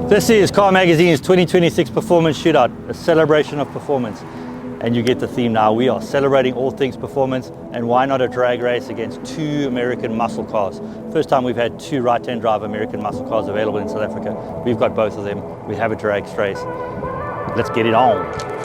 This is Car Magazine's 2026 Performance Shootout, a celebration of performance. And you get the theme now. We are celebrating all things performance, and why not a drag race against two American muscle cars? First time we've had two right-hand drive American muscle cars available in South Africa. We've got both of them. We have a drag race. Let's get it on.